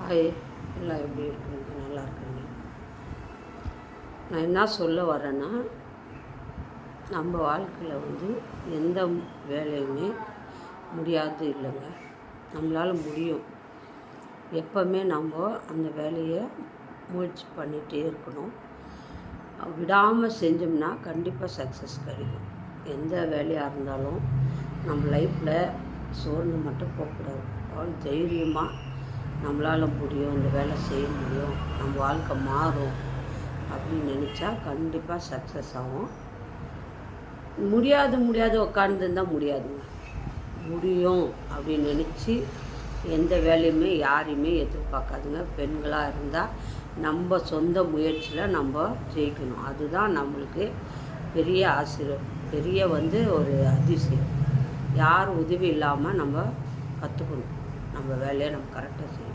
Hi, எல்லாம் எப்படி இருக்குங்க? நல்லா இருக்குங்க. நான் என்ன சொல்ல வரேன்னா, நம்ம வாழ்க்கையில் எந்த வேலையுமே முடியாது இல்லைங்க. நம்மளால் முடியும். எப்போவுமே நம்ம அந்த வேலையை முயற்சி பண்ணிகிட்டே இருக்கணும். விடாமல் செஞ்சோம்னா கண்டிப்பாக சக்ஸஸ் கிடைக்கும். எந்த வேலையாக இருந்தாலும் நம்ம லைஃப்பில் சோர்ந்து மட்டும் போகக்கூடாது. தைரியமாக நம்மளால் முடியும், இந்த வேலை செய்ய முடியும், நம்ம வாழ்க்கை மாறும் அப்படின்னு நினச்சா கண்டிப்பாக சக்ஸஸ் ஆகும். முடியாது உட்காந்துருந்தால் முடியாதுங்க. முடியும் அப்படின்னு நினச்சி எந்த வேலையுமே யாரையுமே எதிர்பார்க்காதுங்க. பெண்களாக இருந்தால் நம்ம சொந்த முயற்சியில் நம்ம ஜெயிக்கணும். அதுதான் நம்மளுக்கு பெரிய பெரிய ஒரு அதிசயம். யார் உதவி இல்லாமல் நம்ம கற்றுக்கணும். நம்ம வேலையை நம்ம கரெக்டாக செய்யணும்.